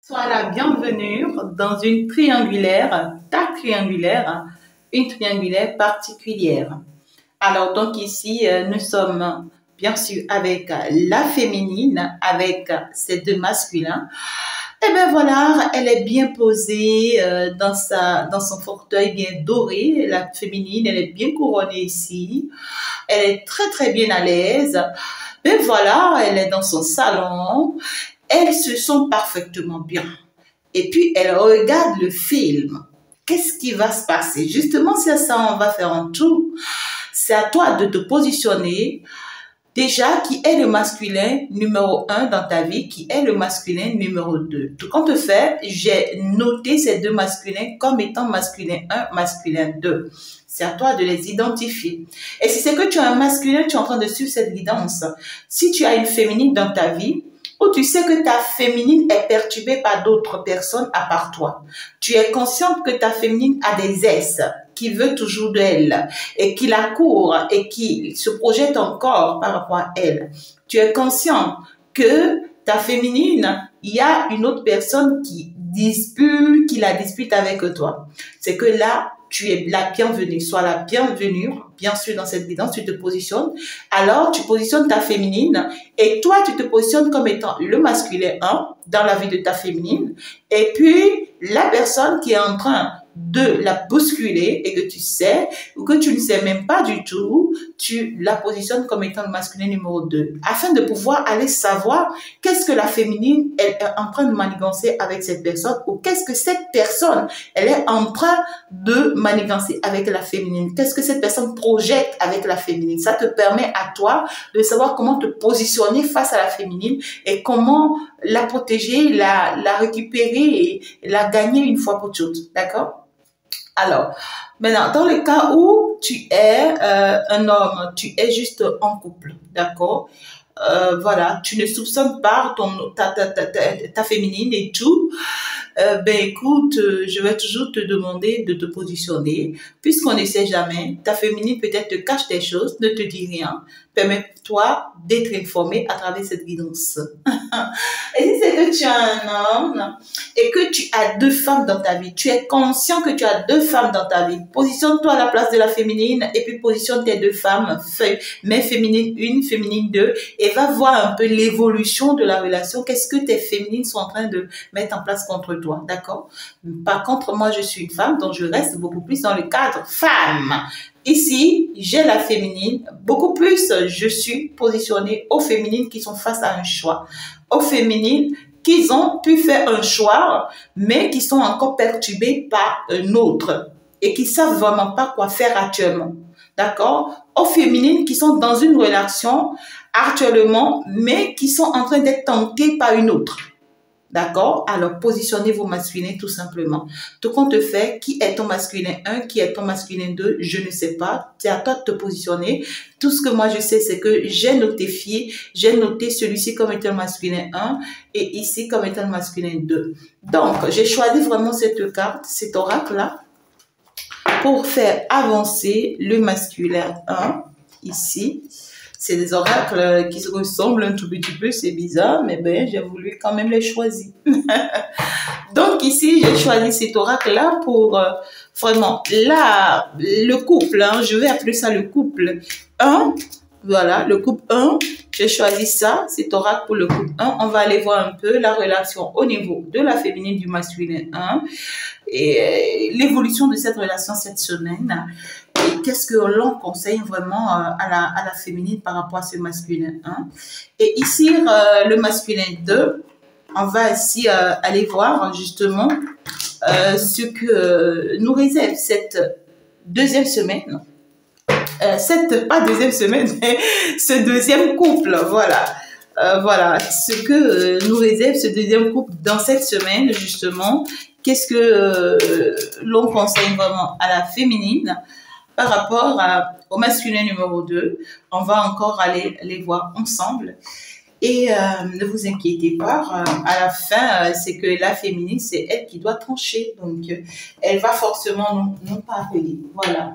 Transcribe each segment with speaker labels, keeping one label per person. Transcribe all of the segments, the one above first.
Speaker 1: Sois la bienvenue dans une triangulaire, une triangulaire particulière. Alors, donc ici, nous sommes bien sûr avec la féminine, avec ces deux masculins. Et bien voilà, elle est bien posée dans son fauteuil bien doré. La féminine, elle est bien couronnée ici. Elle est très très bien à l'aise. Ben voilà, elle est dans son salon. Elles se sent parfaitement bien. Et puis, elle regarde le film. Qu'est-ce qui va se passer? Justement, c'est ça, on va faire un tour. C'est à toi de te positionner. Déjà, qui est le masculin numéro 1 dans ta vie, qui est le masculin numéro 2. Tout compte fait, j'ai noté ces deux masculins comme étant masculin 1, masculin 2. C'est à toi de les identifier. Et si c'est que tu as un masculin, tu es en train de suivre cette guidance. Si tu as une féminine dans ta vie, ou tu sais que ta féminine est perturbée par d'autres personnes à part toi. Tu es consciente que ta féminine a des S, qui veut toujours d'elle et qui la court et qui se projette encore par rapport à elle. Tu es conscient que ta féminine, il y a une autre personne qui la dispute avec toi. C'est que là, tu es la bienvenue. Sois la bienvenue, bien sûr, dans cette guidance, tu te positionnes. Alors, tu positionnes ta féminine et toi, tu te positionnes comme étant le masculin 1 dans la vie de ta féminine. Et puis, la personne qui est en train de la bousculer et que tu sais ou que tu ne sais même pas du tout, tu la positionnes comme étant le masculin numéro 2 afin de pouvoir aller savoir qu'est-ce que la féminine est en train de manigancer avec cette personne ou qu'est-ce que cette personne elle est en train de manigancer avec la féminine. Qu'est-ce que cette personne projette avec la féminine. Ça te permet à toi de savoir comment te positionner face à la féminine et comment la protéger, la récupérer et la gagner une fois pour toutes. D'accord? Alors, maintenant, dans le cas où tu es un homme, tu es juste en couple, d'accord? Voilà, tu ne soupçonnes pas ta féminine et tout. Ben écoute, je vais toujours te demander de te positionner, puisqu'on ne sait jamais. Ta féminine peut-être te cache des choses, ne te dit rien. Permets-toi d'être informé à travers cette guidance. Et si c'est que tu as un homme et que tu as deux femmes dans ta vie, tu es conscient que tu as deux femmes dans ta vie, positionne-toi à la place de la féminine et puis positionne tes deux femmes, mais féminine 1, féminine 2, et va voir un peu l'évolution de la relation. Qu'est-ce que tes féminines sont en train de mettre en place contre toi, d'accord? Par contre, moi, je suis une femme, donc je reste beaucoup plus dans le cadre femme. Ici, j'ai la féminine, beaucoup plus je suis positionnée aux féminines qui sont face à un choix, aux féminines qui ont pu faire un choix, mais qui sont encore perturbées par un autre et qui savent vraiment pas quoi faire actuellement, d'accord? Aux féminines qui sont dans une relation actuellement, mais qui sont en train d'être tentées par une autre. D'accord? Alors, positionnez vos masculins tout simplement. Tout compte fait, qui est ton masculin 1, qui est ton masculin 2, je ne sais pas. C'est à toi de te positionner. Tout ce que moi je sais, c'est que j'ai noté celui-ci comme étant le masculin 1 et ici comme étant le masculin 2. Donc, j'ai choisi vraiment cette carte, cet oracle-là, pour faire avancer le masculin 1 ici. C'est des oracles qui se ressemblent un tout petit peu, c'est bizarre, mais ben j'ai voulu quand même les choisir. Donc ici, j'ai choisi cet oracle-là pour vraiment le couple, hein, je vais appeler ça le couple 1. Voilà, le couple 1, j'ai choisi ça, cet oracle pour le couple 1. On va aller voir un peu la relation au niveau de la féminine du masculin 1 et l'évolution de cette relation cette semaine. Et qu'est-ce que l'on conseille vraiment à la féminine par rapport à ce masculin 1. Et ici, le masculin 2, on va ici aller voir justement ce que nous réserve cette deuxième semaine. Pas deuxième semaine, mais ce deuxième couple, voilà. Voilà, ce que nous réserve ce deuxième couple dans cette semaine, justement. Qu'est-ce que l'on conseille vraiment à la féminine par rapport au masculin numéro 2. On va encore aller les voir ensemble. Et ne vous inquiétez pas, à la fin, c'est que la féminine, c'est elle qui doit trancher. Donc, elle va forcément nous parler. Voilà.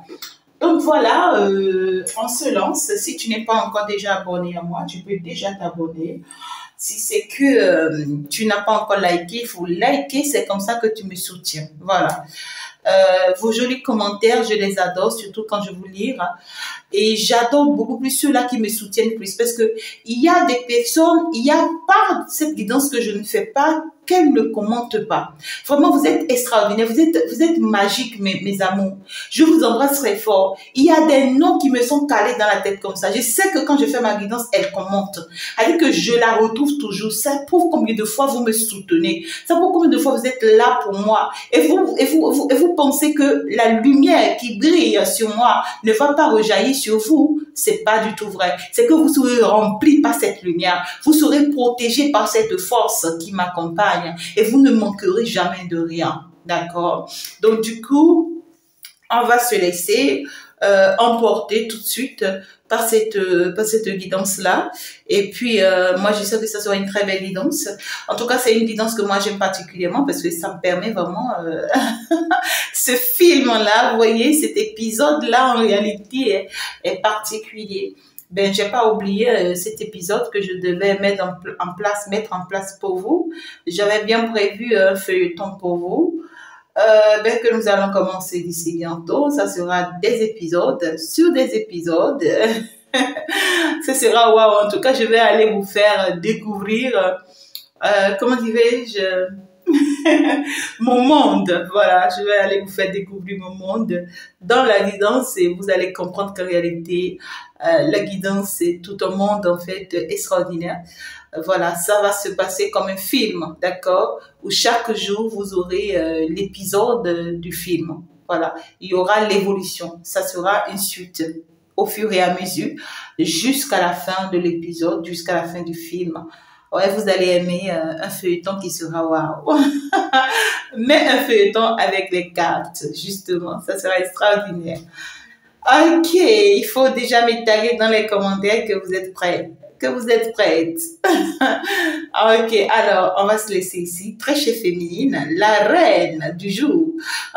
Speaker 1: Donc, voilà, on se lance. Si tu n'es pas encore déjà abonné à moi, tu peux déjà t'abonner. Si c'est que tu n'as pas encore liké, il faut liker, c'est comme ça que tu me soutiens. Voilà. Vos jolis commentaires, je les adore, surtout quand je vous lis. Et j'adore beaucoup plus ceux-là qui me soutiennent plus parce que il y a des personnes, il y a pas cette guidance que je ne fais pas, qu'elles ne commentent pas. Vraiment, vous êtes extraordinaires, vous êtes magiques, mes amours. Je vous embrasse très fort. Il y a des noms qui me sont calés dans la tête comme ça. Je sais que quand je fais ma guidance, elles commentent. C'est-à-dire que je la retrouve toujours. Ça prouve combien de fois vous me soutenez. Ça prouve combien de fois vous êtes là pour moi. Et vous pensez que la lumière qui brille sur moi ne va pas rejaillir sur vous. C'est pas du tout vrai. C'est que vous serez rempli par cette lumière. Vous serez protégé par cette force qui m'accompagne. Et vous ne manquerez jamais de rien. D'accord? Donc, du coup, on va se laisser emporter tout de suite par cette guidance-là. Et puis, moi, je sais que ça sera une très belle guidance. En tout cas, c'est une guidance que moi, j'aime particulièrement parce que ça me permet vraiment... ce film-là, vous voyez, cet épisode-là, en réalité, est particulier. Ben, j'ai pas oublié cet épisode que je devais mettre en place pour vous. J'avais bien prévu un feuilleton pour vous. Ben, que nous allons commencer d'ici bientôt. Ça sera des épisodes sur des épisodes. Ce sera waouh. En tout cas, je vais aller vous faire découvrir, comment dirais-je, mon monde. Voilà, je vais aller vous faire découvrir mon monde dans la guidance et vous allez comprendre qu'en réalité, la guidance, c'est tout un monde en fait extraordinaire. Voilà, ça va se passer comme un film, d'accord? Où chaque jour, vous aurez l'épisode du film. Voilà, il y aura l'évolution. Ça sera une suite au fur et à mesure jusqu'à la fin de l'épisode, jusqu'à la fin du film. Ouais, vous allez aimer un feuilleton qui sera waouh. Mais un feuilleton avec les cartes, justement, ça sera extraordinaire. Ok, il faut déjà m'étaler dans les commentaires que vous êtes prêts. Que vous êtes prêtes. Ok, alors, on va se laisser ici. Très chère féminine, la reine du jour.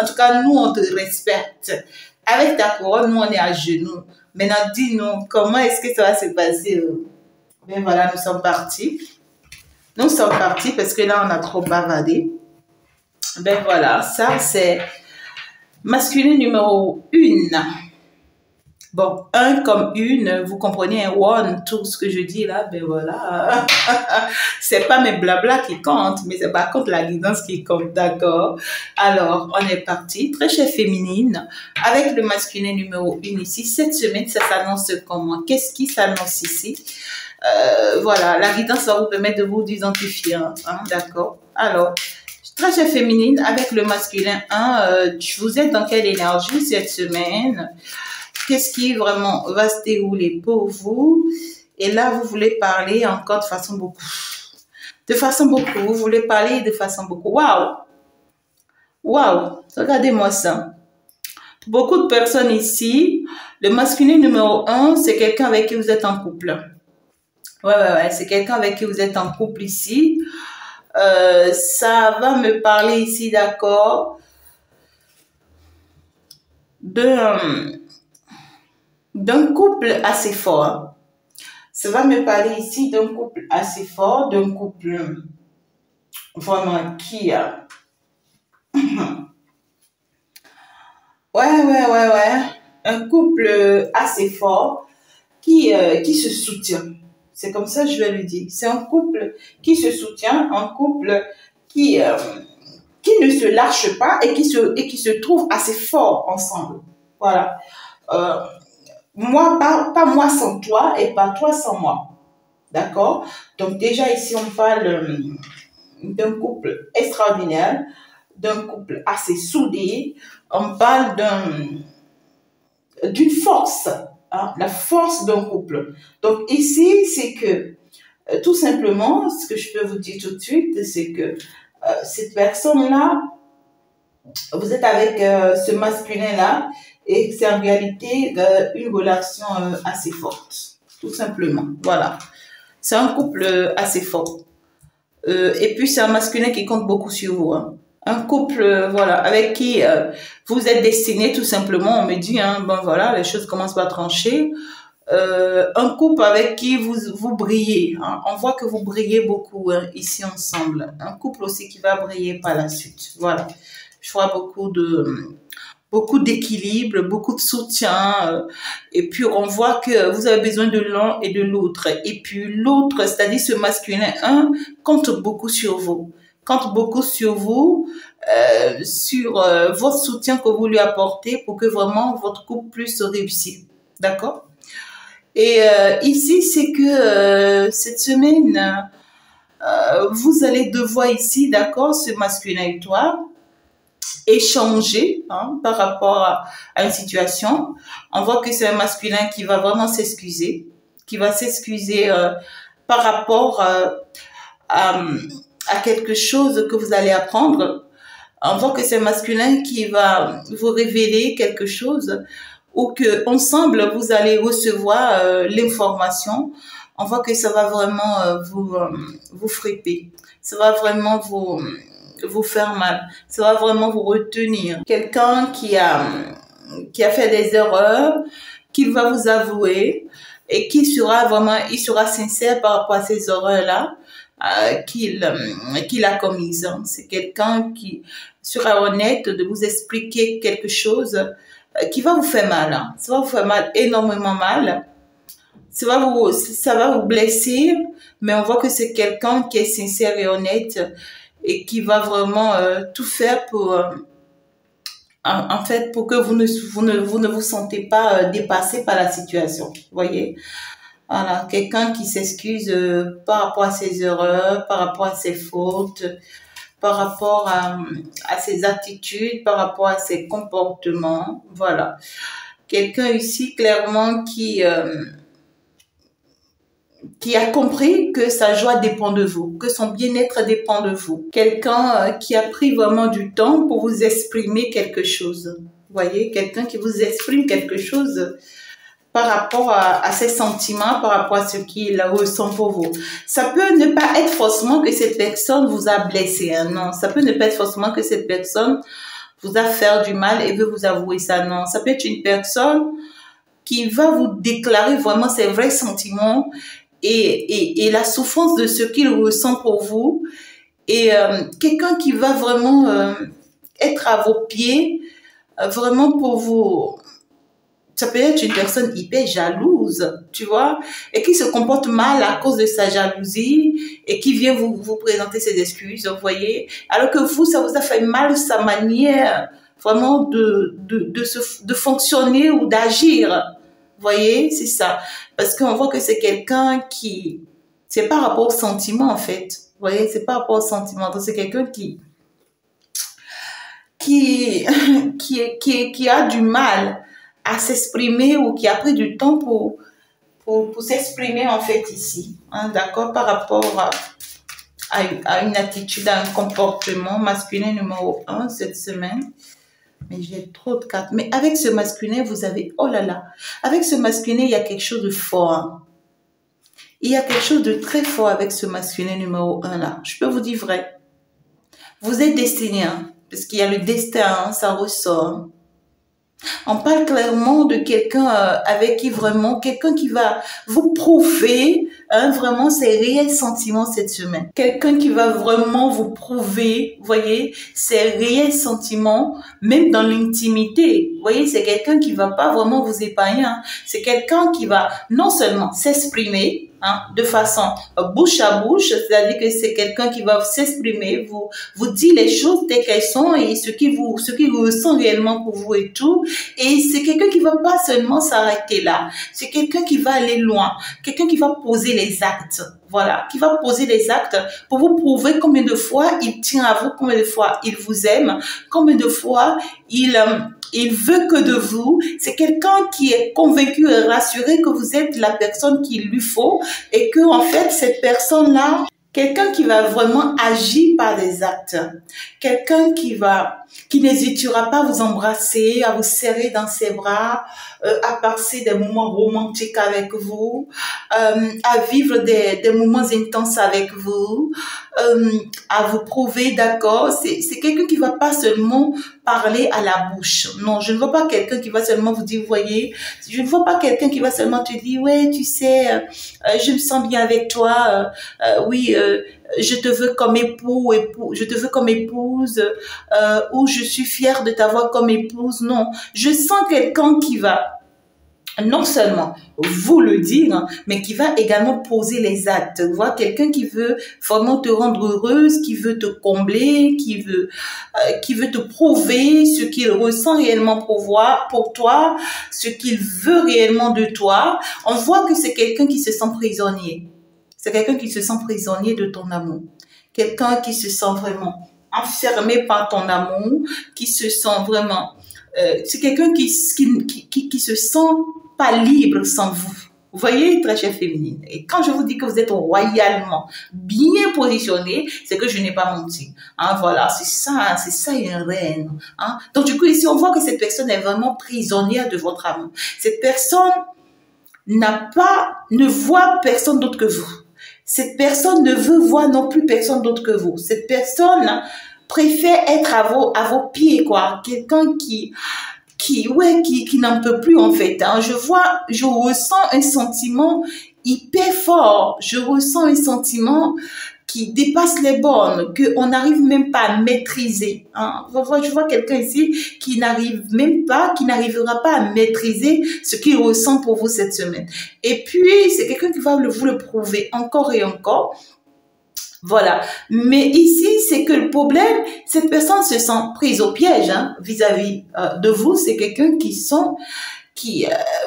Speaker 1: En tout cas, nous, on te respecte. Avec ta couronne, nous, on est à genoux. Maintenant, dis-nous, comment est-ce que ça va se passer? Ben voilà, nous sommes partis. Nous sommes partis parce que là, on a trop bavardé. Ben voilà, ça, c'est masculin numéro 1. Bon, 1 comme une, vous comprenez, un one, tout ce que je dis là, ben voilà. C'est pas mes blabla qui comptent, mais c'est par contre la guidance qui compte, d'accord? Alors, on est parti, très chère féminine, avec le masculin numéro 1 ici. Cette semaine, ça s'annonce comment? Qu'est-ce qui s'annonce ici? Voilà, la guidance va vous permettre de vous identifier, hein, d'accord? Alors, très chère féminine, avec le masculin 1, vous êtes dans quelle énergie cette semaine? Qu'est-ce qui vraiment va se dérouler pour vous? Et là, vous voulez parler encore de façon beaucoup. De façon beaucoup. Vous voulez parler de façon beaucoup. Waouh! Waouh! Regardez-moi ça. Beaucoup de personnes ici, le masculin numéro 1, c'est quelqu'un avec qui vous êtes en couple. Ouais. C'est quelqu'un avec qui vous êtes en couple ici. Ça va me parler ici, d'accord, d'un couple assez fort. Ça va me parler ici d'un couple assez fort, d'un couple vraiment qui a... Ouais. Un couple assez fort qui se soutient. C'est comme ça que je vais le dire. C'est un couple qui se soutient, un couple qui ne se lâche pas et qui se trouve assez fort ensemble. Voilà. Moi, pas moi sans toi et pas toi sans moi. D'accord? Donc déjà ici, on parle d'un couple extraordinaire, d'un couple assez soudé. On parle d'une force, hein, la force d'un couple. Donc ici, c'est que tout simplement, ce que je peux vous dire tout de suite, c'est que cette personne-là, vous êtes avec ce masculin-là, et c'est en réalité une relation assez forte, tout simplement. Voilà. C'est un couple assez fort. Et puis, c'est un masculin qui compte beaucoup sur vous. Hein. Un couple, voilà, avec qui vous êtes destiné, tout simplement. On me dit, hein, bon, voilà, les choses commencent à trancher. un couple avec qui vous brillez. Hein. On voit que vous brillez beaucoup hein, ici ensemble. Un couple aussi qui va briller par la suite. Voilà. Je vois beaucoup d'équilibre, beaucoup de soutien. Et puis, on voit que vous avez besoin de l'un et de l'autre. Et puis, l'autre, c'est-à-dire ce masculin, un, compte beaucoup sur vous. Compte beaucoup sur vous, sur votre soutien que vous lui apportez pour que vraiment votre couple puisse réussir. D'accord? Et ici, c'est que cette semaine, vous allez devoir ici, d'accord, ce masculin et toi, échanger hein, par rapport à une situation. On voit que c'est un masculin qui va vraiment s'excuser, qui va s'excuser par rapport à quelque chose que vous allez apprendre. On voit que c'est un masculin qui va vous révéler quelque chose ou que ensemble vous allez recevoir l'information. On voit que ça va vraiment vous frapper. Ça va vraiment vous faire mal. Ça va vraiment vous retenir. Quelqu'un qui a fait des erreurs, qu'il va vous avouer et qui sera vraiment, il sera sincère par rapport à ces erreurs-là qu'il a commises. C'est quelqu'un qui sera honnête de vous expliquer quelque chose qui va vous faire mal. Hein. Ça va vous faire mal, énormément mal. Ça va vous blesser, mais on voit que c'est quelqu'un qui est sincère et honnête et qui va vraiment tout faire pour, en fait, pour que vous ne vous sentez pas dépassé par la situation. Vous voyez? Voilà, quelqu'un qui s'excuse par rapport à ses erreurs, par rapport à ses fautes, par rapport à ses attitudes, par rapport à ses comportements. Voilà. Quelqu'un ici, clairement, qui a compris que sa joie dépend de vous, que son bien-être dépend de vous. Quelqu'un qui a pris vraiment du temps pour vous exprimer quelque chose. Vous voyez, quelqu'un qui vous exprime quelque chose par rapport à ses sentiments, par rapport à ce qu'il ressent pour vous. Ça peut ne pas être forcément que cette personne vous a blessé, hein, non. Ça peut ne pas être forcément que cette personne vous a fait du mal et veut vous avouer ça, non. Ça peut être une personne qui va vous déclarer vraiment ses vrais sentiments et la souffrance de ce qu'il ressent pour vous. Et quelqu'un qui va vraiment être à vos pieds, vraiment pour vous. Ça peut être une personne hyper jalouse, tu vois, et qui se comporte mal à cause de sa jalousie et qui vient vous présenter ses excuses, vous voyez. Alors que vous, ça vous a fait mal sa manière vraiment de fonctionner ou d'agir. Vous voyez, c'est ça. Parce qu'on voit que c'est quelqu'un qui... C'est par rapport au sentiment, en fait. Vous voyez, c'est par rapport au sentiment. Donc, c'est quelqu'un qui a du mal à s'exprimer ou qui a pris du temps pour s'exprimer en fait ici, hein, d'accord, par rapport à une attitude, à un comportement masculin numéro 1 cette semaine. Mais j'ai trop de cartes. Mais avec ce masculin, vous avez, oh là là, avec ce masculin, il y a quelque chose de fort. Hein. Il y a quelque chose de très fort avec ce masculin numéro 1 là. Je peux vous dire vrai. Vous êtes destiné, hein, parce qu'il y a le destin, hein, ça ressort. On parle clairement de quelqu'un avec qui vraiment, quelqu'un qui va vous prouver hein, vraiment ses réels sentiments cette semaine. Quelqu'un qui va vraiment vous prouver, vous voyez, ses réels sentiments, même dans l'intimité. Vous voyez, c'est quelqu'un qui va pas vraiment vous épargner. Hein. C'est quelqu'un qui va non seulement s'exprimer, hein, de façon bouche à bouche, c'est-à-dire que c'est quelqu'un qui va s'exprimer, vous dire les choses telles qu'elles sont et ce qui ressent réellement pour vous et tout. Et c'est quelqu'un qui va pas seulement s'arrêter là. C'est quelqu'un qui va aller loin. Quelqu'un qui va poser les actes. Voilà. Qui va poser les actes pour vous prouver combien de fois il tient à vous, combien de fois il vous aime, combien de fois il veut que de vous. C'est quelqu'un qui est convaincu et rassuré que vous êtes la personne qu'il lui faut et que, en fait, cette personne-là, quelqu'un qui va vraiment agir par des actes, quelqu'un qui n'hésitera pas à vous embrasser, à vous serrer dans ses bras, à passer des moments romantiques avec vous, à vivre des moments intenses avec vous, à vous prouver, d'accord. C'est quelqu'un qui va pas seulement parler à la bouche. Non, je ne vois pas quelqu'un qui va seulement vous dire, vous voyez, je ne vois pas quelqu'un qui va seulement te dire, ouais, tu sais, je me sens bien avec toi, oui, je te veux comme je te veux comme épouse, ou je suis fière de t'avoir comme épouse. Non, je sens quelqu'un qui va non seulement vous le dire, mais qui va également poser les actes. Voir quelqu'un qui veut vraiment te rendre heureuse, qui veut te combler, qui veut te prouver ce qu'il ressent réellement pour toi, ce qu'il veut réellement de toi. On voit que c'est quelqu'un qui se sent prisonnier. C'est quelqu'un qui se sent prisonnier de ton amour. Quelqu'un qui se sent vraiment enfermé par ton amour, qui se sent vraiment... c'est quelqu'un qui se sent pas libre sans vous. Vous voyez, très chère féminine. Et quand je vous dis que vous êtes royalement bien positionné, c'est que je n'ai pas menti. Hein, voilà, c'est ça une reine. Hein. Donc du coup, ici, on voit que cette personne est vraiment prisonnière de votre amour. Cette personne ne voit personne d'autre que vous. Cette personne ne veut voir non plus personne d'autre que vous. Cette personne préfère être à vos pieds, quoi. Quelqu'un qui n'en peut plus, en fait. Hein. Je ressens un sentiment hyper fort. Je ressens un sentiment qui dépasse les bornes, qu'on n'arrive même pas à maîtriser. Hein. Je vois quelqu'un ici qui n'arrivera pas à maîtriser ce qu'il ressent pour vous cette semaine. Et puis, c'est quelqu'un qui va vous le prouver encore et encore. Voilà. Mais ici, c'est que le problème, cette personne se sent prise au piège vis-à-vis de vous. C'est quelqu'un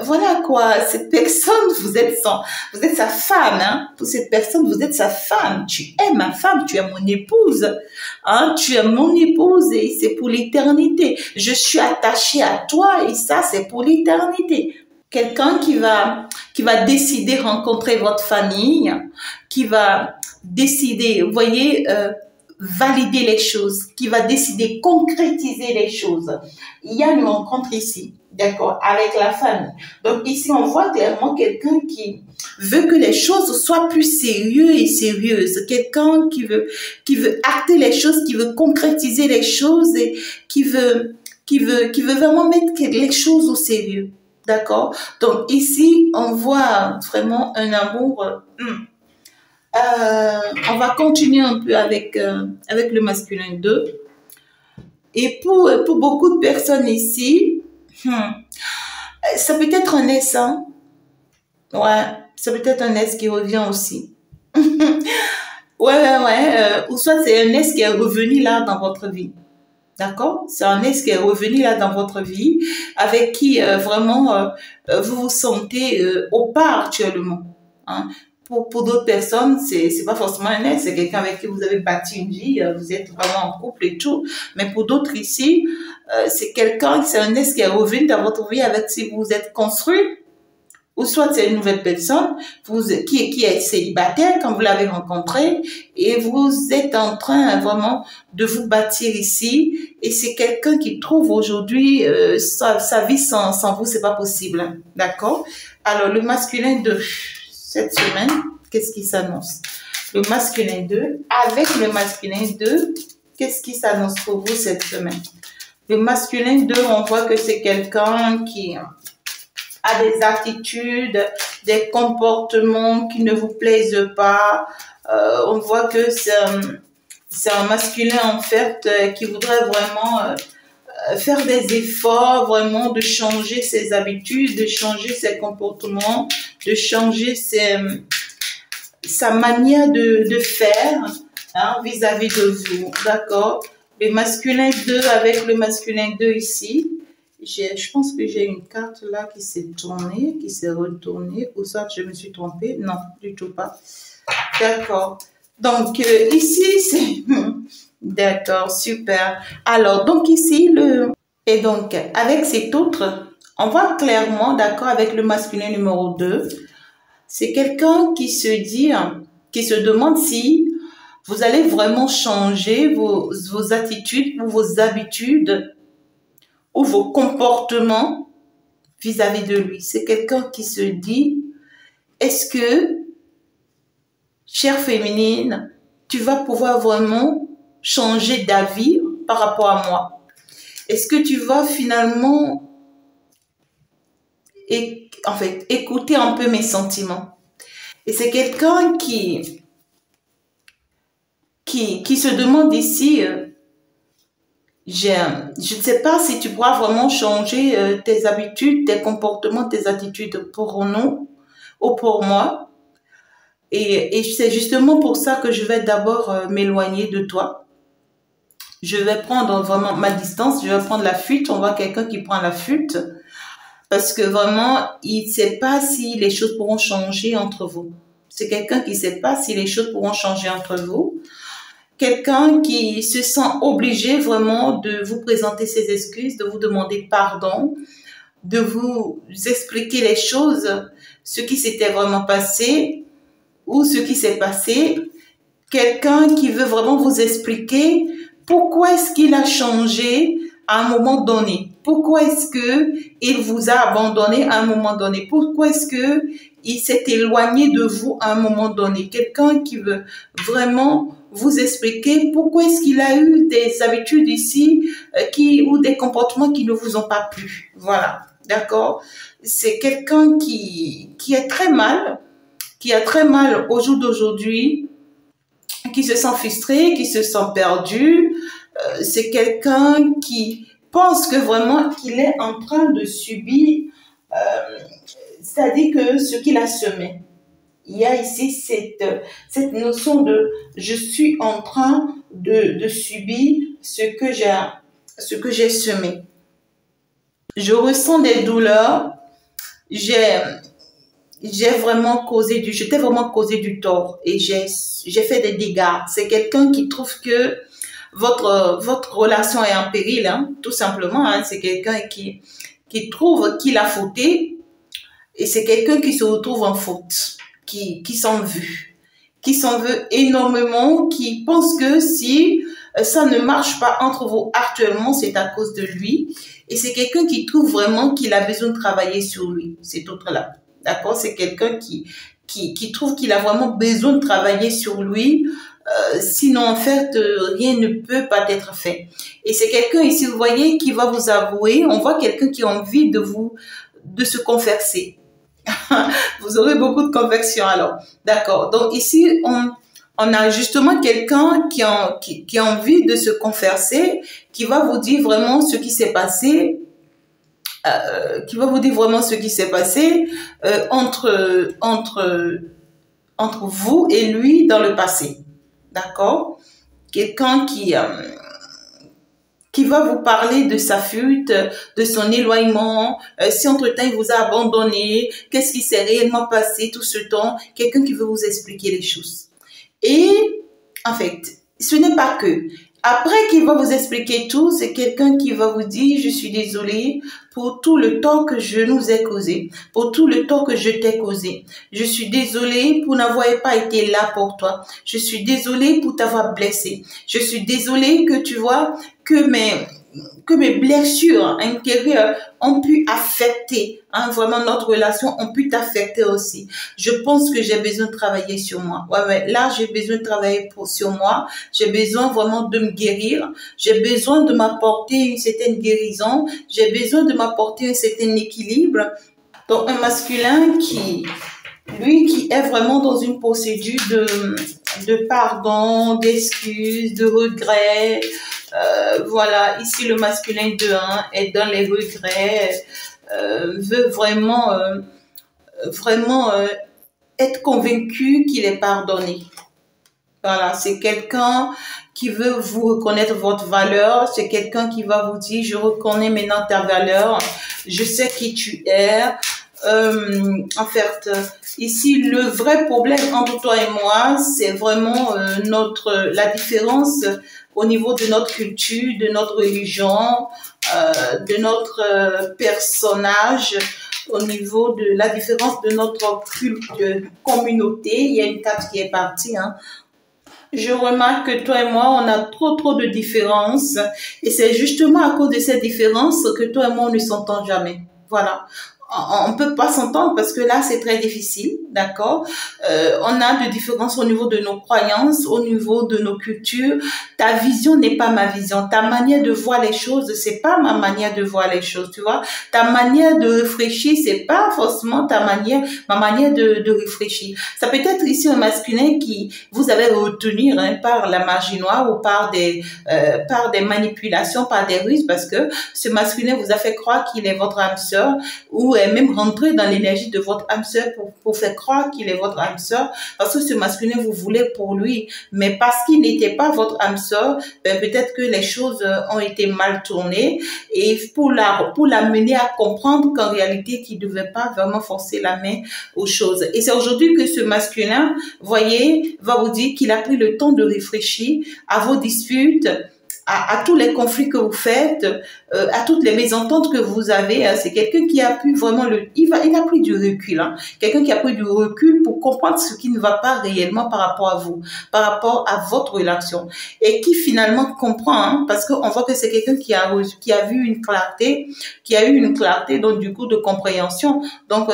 Speaker 1: voilà quoi, cette personne, vous êtes sa femme, hein. Pour cette personne, vous êtes sa femme. Tu es ma femme, tu es mon épouse, hein. Tu es mon épouse et c'est pour l'éternité. Je suis attachée à toi et ça, c'est pour l'éternité. Quelqu'un qui va décider de rencontrer votre famille, qui va décider, vous voyez, valider les choses, qui va décider concrétiser les choses. Il y a une rencontre ici, d'accord, avec la famille. Donc ici, on voit clairement quelqu'un qui veut que les choses soient plus sérieuses et sérieuses. Quelqu'un qui veut acter les choses, qui veut concrétiser les choses et qui veut vraiment mettre les choses au sérieux. D'accord? Donc ici, on voit vraiment un amour. On va continuer un peu avec le masculin 2. Et pour beaucoup de personnes ici, ça peut être un S, hein? Ouais, ça peut être un S qui revient aussi. Ouais. Ou soit c'est un S qui est revenu là dans votre vie. D'accord? C'est un S qui est revenu là dans votre vie, avec qui vraiment vous vous sentez au pas actuellement. Hein? Pour d'autres personnes, c'est pas forcément un S, c'est quelqu'un avec qui vous avez bâti une vie, vous êtes vraiment en couple et tout. Mais pour d'autres ici, c'est un S qui est revenu dans votre vie avec qui vous êtes construit. Ou soit c'est une nouvelle personne qui est célibataire quand vous l'avez rencontré et vous êtes en train vraiment de vous bâtir ici. Et c'est quelqu'un qui trouve aujourd'hui sa vie sans vous, c'est pas possible. D'accord? Alors, le masculin de cette semaine, qu'est-ce qui s'annonce? Le masculin 2, avec le masculin 2, qu'est-ce qui s'annonce pour vous cette semaine? Le masculin 2, on voit que c'est quelqu'un qui a des attitudes, des comportements qui ne vous plaisent pas. On voit que c'est un masculin en fait qui voudrait vraiment faire des efforts, vraiment de changer ses habitudes, de changer ses comportements, de changer sa manière de faire vis-à-vis de vous. D'accord? Le masculin 2 avec le masculin 2 ici. Je pense que j'ai une carte là qui s'est tournée, qui s'est retournée, ou soit je me suis trompée. Non, du tout pas. D'accord. Donc, ici, c'est... D'accord, super. Alors, donc ici, et donc, avec cet autre, on voit clairement, d'accord, avec le masculin numéro 2, c'est quelqu'un qui se dit, qui se demande si Vous allez vraiment changer vos attitudes ou vos habitudes ou vos comportements vis-à-vis de lui. C'est quelqu'un qui se dit, est-ce que, chère féminine, tu vas pouvoir vraiment changer d'avis par rapport à moi? Est-ce que tu vas finalement écouter un peu mes sentiments? Et c'est quelqu'un qui se demande ici, je ne sais pas si tu pourras vraiment changer tes habitudes, tes comportements, tes attitudes pour nous ou pour moi. Et c'est justement pour ça que je vais d'abord m'éloigner de toi. Je vais prendre vraiment ma distance, je vais prendre la fuite. On voit quelqu'un qui prend la fuite parce que vraiment, il ne sait pas si les choses pourront changer entre vous. C'est quelqu'un qui ne sait pas si les choses pourront changer entre vous. Quelqu'un qui se sent obligé vraiment de vous présenter ses excuses, de vous demander pardon, de vous expliquer les choses, ce qui s'était vraiment passé ou ce qui s'est passé. Quelqu'un qui veut vraiment vous expliquer pourquoi est-ce qu'il a changé à un moment donné. Pourquoi est-ce que il vous a abandonné à un moment donné? Pourquoi est-ce que il s'est éloigné de vous à un moment donné? Quelqu'un qui veut vraiment vous expliquer pourquoi est-ce qu'il a eu des habitudes ici ou des comportements qui ne vous ont pas plu. Voilà, d'accord? C'est quelqu'un qui est très mal, qui a très mal au jour d'aujourd'hui, qui se sent frustré, qui se sent perdu. C'est quelqu'un qui pense que vraiment qu'il est en train de subir, c'est-à-dire que ce qu'il a semé. Il y a ici cette notion de je suis en train de subir ce que j'ai semé. Je ressens des douleurs. Je t'ai vraiment causé du tort et j'ai fait des dégâts. C'est quelqu'un qui trouve que votre relation est en péril, hein, tout simplement. Hein. C'est quelqu'un qui trouve qu'il a fauté et c'est quelqu'un qui se retrouve en faute, qui s'en veut énormément, qui pense que si ça ne marche pas entre vous actuellement, c'est à cause de lui. Et c'est quelqu'un qui trouve vraiment qu'il a besoin de travailler sur lui, cet autre-là. D'accord? C'est quelqu'un qui trouve qu'il a vraiment besoin de travailler sur lui. Sinon, en fait, rien ne peut pas être fait. Et c'est quelqu'un ici, vous voyez, qui va vous avouer. On voit quelqu'un qui a envie de se confesser. Vous aurez beaucoup de conviction alors. D'accord. Donc ici, on a justement quelqu'un qui a envie de se confesser, qui va vous dire vraiment ce qui s'est passé, entre vous et lui dans le passé. D'accord? Quelqu'un qui va vous parler de sa fuite, de son éloignement, si entre-temps il vous a abandonné, qu'est-ce qui s'est réellement passé tout ce temps, quelqu'un qui veut vous expliquer les choses. Et en fait, ce n'est pas que. Après qu'il va vous expliquer tout, c'est quelqu'un qui va vous dire, je suis désolée pour tout le tort que je nous ai causé, pour tout le tort que je t'ai causé. Je suis désolée pour n'avoir pas été là pour toi. Je suis désolée pour t'avoir blessé. Je suis désolée que tu vois que mes blessures intérieures ont pu affecter, hein, vraiment notre relation, ont pu t'affecter aussi. Je pense que j'ai besoin de travailler sur moi. Ouais, là, j'ai besoin de travailler sur moi. J'ai besoin vraiment de me guérir. J'ai besoin de m'apporter une certaine guérison. J'ai besoin de m'apporter un certain équilibre. Donc, un masculin qui est vraiment dans une procédure de pardon, d'excuses, de regrets. Voilà, ici le masculin de 1 est dans les regrets, veut vraiment être convaincu qu'il est pardonné. Voilà, c'est quelqu'un qui veut vous reconnaître votre valeur, c'est quelqu'un qui va vous dire, je reconnais maintenant ta valeur, je sais qui tu es. En fait, ici, le vrai problème entre toi et moi, c'est vraiment la différence au niveau de notre culture, de notre religion, de notre personnage, au niveau de la différence de notre communauté. Il y a une carte qui est partie, hein. Je remarque que toi et moi, on a trop de différences. Et c'est justement à cause de ces différences que toi et moi, on ne s'entend jamais. Voilà. On peut pas s'entendre parce que là, c'est très difficile, d'accord? On a de différences au niveau de nos croyances, au niveau de nos cultures. Ta vision n'est pas ma vision. Ta manière de voir les choses, c'est pas ma manière de voir les choses, tu vois? Ta manière de réfléchir, c'est pas forcément ma manière de réfléchir. Ça peut être ici un masculin qui vous avez retenu par la magie noire ou par des manipulations, par des ruses, parce que ce masculin vous a fait croire qu'il est votre âme sœur ou est même rentré dans l'énergie de votre âme sœur pour faire croire qu'il est votre âme sœur, parce que ce masculin vous voulait pour lui, mais parce qu'il n'était pas votre âme sœur, ben peut-être que les choses ont été mal tournées et pour l'amener à comprendre qu'en réalité, qu'il ne devait pas vraiment forcer la main aux choses. Et c'est aujourd'hui que ce masculin, voyez, va vous dire qu'il a pris le temps de réfléchir à vos disputes, à tous les conflits que vous faites, à toutes les mésententes que vous avez. C'est quelqu'un qui a pu vraiment il a pris du recul. Hein. Quelqu'un qui a pris du recul pour comprendre ce qui ne va pas réellement par rapport à vous, par rapport à votre relation. Et qui finalement comprend, hein, parce qu'on voit que c'est quelqu'un qui a vu une clarté, qui a eu une clarté, donc du coup de compréhension. Donc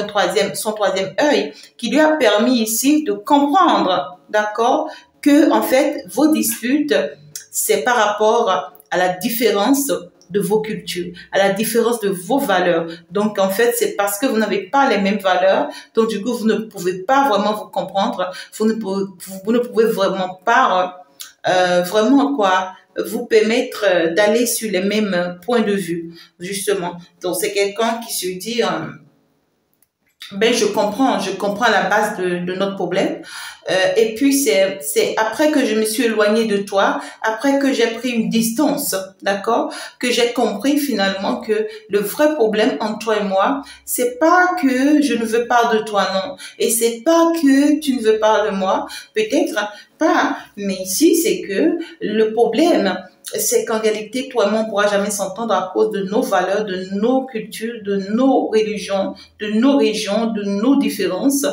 Speaker 1: son troisième œil, qui lui a permis ici de comprendre, d'accord, que en fait, vos disputes, c'est par rapport à la différence de vos cultures, à la différence de vos valeurs. Donc, en fait, c'est parce que vous n'avez pas les mêmes valeurs, donc du coup, vous ne pouvez pas vraiment vous comprendre, vous ne pouvez vraiment pas, vous permettre d'aller sur les mêmes points de vue, justement. Donc, c'est quelqu'un qui se dit... ben je comprends la base de notre problème. Et puis c'est après que je me suis éloignée de toi, après que j'ai pris une distance, d'accord, que j'ai compris finalement que le vrai problème entre toi et moi, c'est pas que je ne veux pas de toi, non, et c'est pas que tu ne veux pas de moi, peut-être pas, mais ici c'est que le problème, c'est qu'en réalité, toi et moi, on ne pourra jamais s'entendre à cause de nos valeurs, de nos cultures, de nos religions, de nos régions, de nos différences.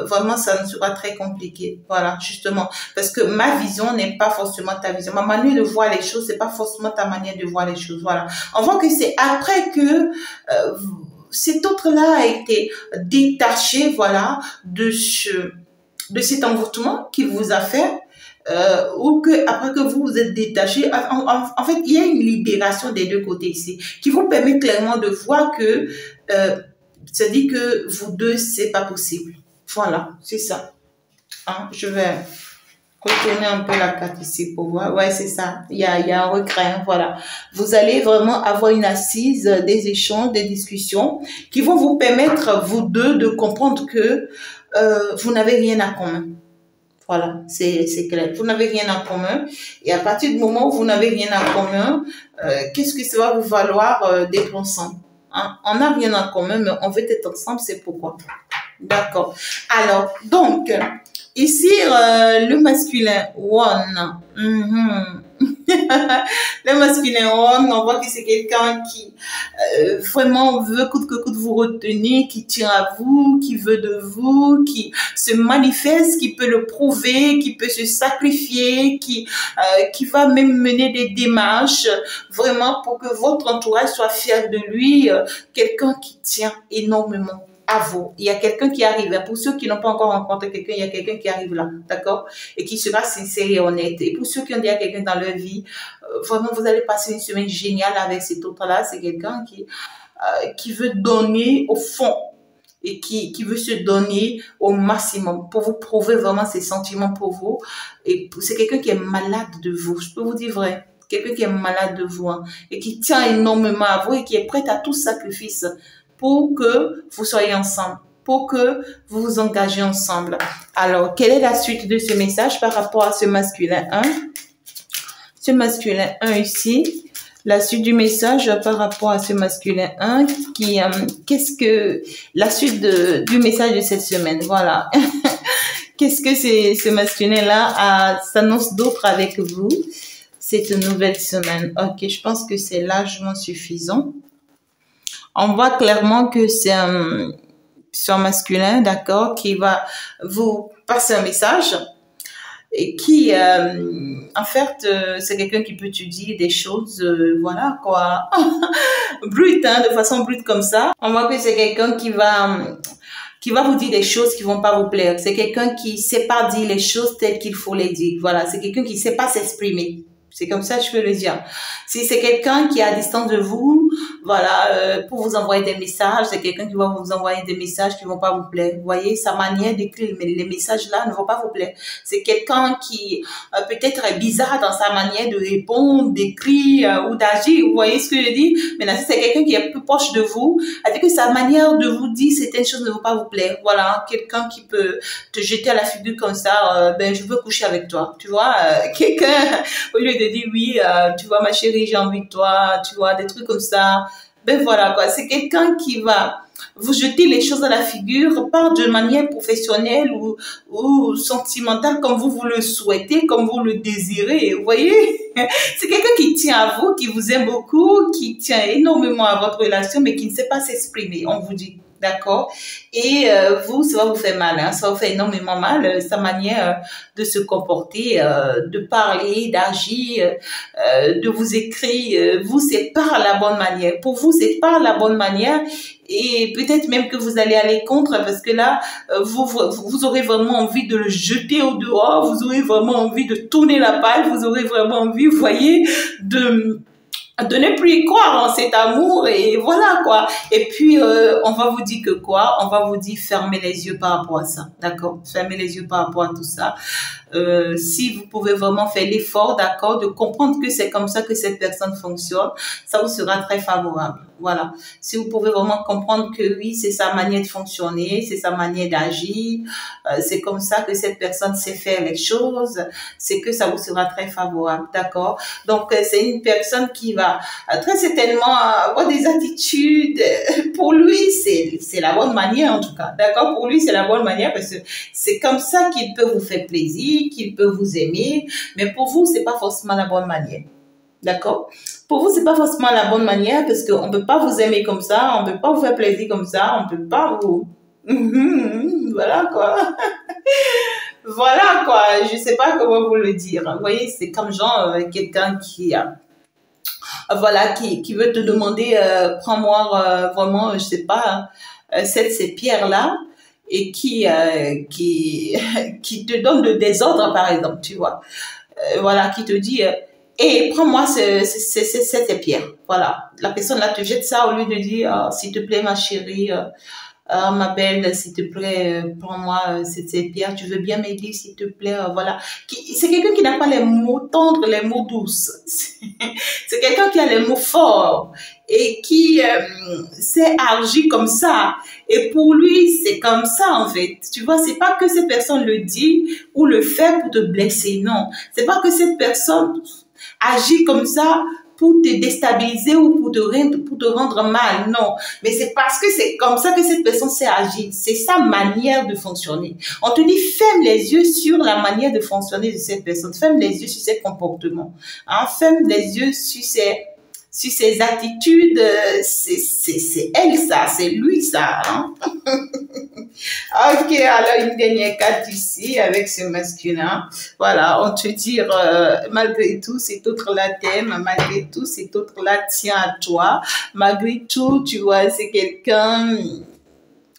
Speaker 1: Vraiment, ça ne sera très compliqué. Voilà, justement. Parce que ma vision n'est pas forcément ta vision. Ma manière de voir les choses, c'est pas forcément ta manière de voir les choses. Voilà. On voit que c'est après que cet autre-là a été détaché, voilà, de cet envoûtement qu'il vous a fait. Ou que après que vous vous êtes détaché, en fait, il y a une libération des deux côtés ici, qui vous permet clairement de voir que ça dit que vous deux, c'est pas possible. Voilà, c'est ça. Hein, je vais retourner un peu la carte ici pour voir. Ouais, c'est ça. Il y a un regret. Hein, voilà. Vous allez vraiment avoir une assise, des échanges, des discussions qui vont vous permettre, vous deux, de comprendre que vous n'avez rien à commun. Voilà, c'est clair. Vous n'avez rien en commun. Et à partir du moment où vous n'avez rien en commun, qu'est-ce que ça va vous valoir d'être ensemble? Hein? On n'a rien en commun, mais on veut être ensemble, c'est pourquoi. D'accord. Alors, donc, ici, le masculin one. Le masculin one, on voit que c'est quelqu'un qui vraiment veut coûte que coûte vous retenir, qui tient à vous, qui veut de vous, qui se manifeste, qui peut le prouver, qui peut se sacrifier, qui va même mener des démarches vraiment pour que votre entourage soit fier de lui, quelqu'un qui tient énormément à vous. Il y a quelqu'un qui arrive. Pour ceux qui n'ont pas encore rencontré quelqu'un, il y a quelqu'un qui arrive là, d'accord? Et qui sera sincère et honnête. Et pour ceux qui ont déjà quelqu'un dans leur vie, vraiment, vous allez passer une semaine géniale avec cet autre-là. C'est quelqu'un qui veut donner au fond et qui veut se donner au maximum pour vous prouver vraiment ses sentiments pour vous. Et c'est quelqu'un qui est malade de vous. Je peux vous dire vrai. Quelqu'un qui est malade de vous, hein, et qui tient énormément à vous et qui est prêt à tout sacrifice pour que vous soyez ensemble, pour que vous vous engagez ensemble. Alors, quelle est la suite de ce message par rapport à ce masculin 1? Ce masculin 1 ici, la suite du message par rapport à ce masculin 1, qu'est-ce que la suite du message de cette semaine? Voilà. Qu'est-ce que ce masculin-là s'annonce d'autre avec vous cette nouvelle semaine? Ok, je pense que c'est largement suffisant. On voit clairement que c'est un masculin, d'accord, qui va vous passer un message. et qui, en fait, c'est quelqu'un qui peut te dire des choses, voilà quoi, brutes, hein, de façon brute comme ça. On voit que c'est quelqu'un qui va vous dire des choses qui vont pas vous plaire. C'est quelqu'un qui sait pas dire les choses telles qu'il faut les dire. Voilà, c'est quelqu'un qui sait pas s'exprimer. C'est comme ça que je peux le dire. Si c'est quelqu'un qui est à distance de vous, voilà, pour vous envoyer des messages, c'est quelqu'un qui va vous envoyer des messages qui vont pas vous plaire. Vous voyez, sa manière d'écrire, mais les messages là ne vont pas vous plaire. C'est quelqu'un qui peut-être est bizarre dans sa manière de répondre, d'écrire ou d'agir. Vous voyez ce que je dis? Maintenant, si c'est quelqu'un qui est plus proche de vous, c'est-à-dire que sa manière de vous dire certaines choses ne vont pas vous plaire. Voilà, quelqu'un qui peut te jeter à la figure comme ça, ben je veux coucher avec toi. Tu vois, quelqu'un au lieu de dire oui, tu vois ma chérie, j'ai envie de toi, tu vois, des trucs comme ça. Ben voilà quoi, c'est quelqu'un qui va vous jeter les choses à la figure, pas de manière professionnelle ou sentimentale comme vous le souhaitez, comme vous le désirez. Vous voyez, c'est quelqu'un qui tient à vous, qui vous aime beaucoup, qui tient énormément à votre relation, mais qui ne sait pas s'exprimer. On vous dit. D'accord. Et vous, ça va vous faire mal, hein, ça va vous faire énormément mal, sa manière de se comporter, de parler, d'agir, de vous écrire. Vous, c'est pas la bonne manière. Pour vous, c'est pas la bonne manière. Et peut-être même que vous allez aller contre parce que là, vous aurez vraiment envie de le jeter au dehors, vous aurez vraiment envie de tourner la page, vous aurez vraiment envie, vous voyez, de ne plus y croire en cet amour et voilà quoi. Et puis on va vous dire que quoi? On va vous dire fermez les yeux par rapport à ça, d'accord? Fermez les yeux par rapport à tout ça. Si vous pouvez vraiment faire l'effort, d'accord, de comprendre que c'est comme ça que cette personne fonctionne, ça vous sera très favorable. Voilà. Si vous pouvez vraiment comprendre que oui, c'est sa manière de fonctionner, c'est sa manière d'agir, c'est comme ça que cette personne sait faire les choses, c'est que ça vous sera très favorable, d'accord? Donc, c'est une personne qui va très certainement avoir des attitudes. Pour lui, c'est la bonne manière en tout cas, d'accord? Pour lui, c'est la bonne manière parce que c'est comme ça qu'il peut vous faire plaisir, qu'il peut vous aimer, mais pour vous, c'est pas forcément la bonne manière. D'accord? Pour vous, c'est pas forcément la bonne manière parce qu'on peut pas vous aimer comme ça, on peut pas vous faire plaisir comme ça, on peut pas vous... Voilà quoi. Voilà quoi. Je sais pas comment vous le dire. Vous voyez, c'est comme genre quelqu'un qui... voilà, qui veut te demander, prends-moi vraiment, je sais pas, ces pierres-là et qui te donne le désordre, par exemple, tu vois. Voilà, qui te dit, et prends-moi cette pierre. Voilà. La personne là te jette ça au lieu de dire, oh, s'il te plaît, ma chérie, ma belle, s'il te plaît, prends-moi cette pierre. Tu veux bien m'aider, s'il te plaît. Voilà. C'est quelqu'un qui n'a pas les mots tendres, les mots douces. C'est quelqu'un qui a les mots forts et qui sait agir comme ça. Et pour lui, c'est comme ça en fait. Tu vois, c'est pas que cette personne le dit ou le fait pour te blesser. Non, c'est pas que cette personne agit comme ça pour te déstabiliser ou pour te rendre mal. Non, mais c'est parce que c'est comme ça que cette personne sait agir. C'est sa manière de fonctionner. On te dit, ferme les yeux sur la manière de fonctionner de cette personne. Ferme les yeux sur ses comportements. Hein? Ferme les yeux sur ses attitudes. C'est elle ça, c'est lui ça. Hein? Ok, alors une dernière carte ici avec ce masculin. Voilà, on te dit, malgré tout, cet autre-là t'aime, malgré tout, cet autre-là tient à toi. Malgré tout, tu vois, c'est quelqu'un...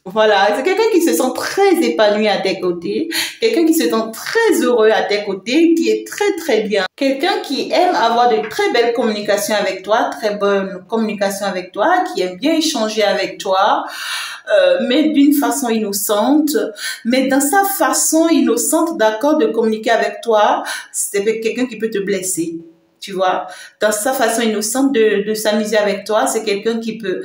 Speaker 1: Voilà, c'est quelqu'un qui se sent très épanoui à tes côtés, quelqu'un qui se sent très heureux à tes côtés, qui est très très bien. Quelqu'un qui aime avoir de très belles communications avec toi, très bonne communication avec toi, qui aime bien échanger avec toi, mais d'une façon innocente, mais dans sa façon innocente, d'accord, de communiquer avec toi, c'est quelqu'un qui peut te blesser. Tu vois, dans sa façon innocente de s'amuser avec toi, c'est quelqu'un qui peut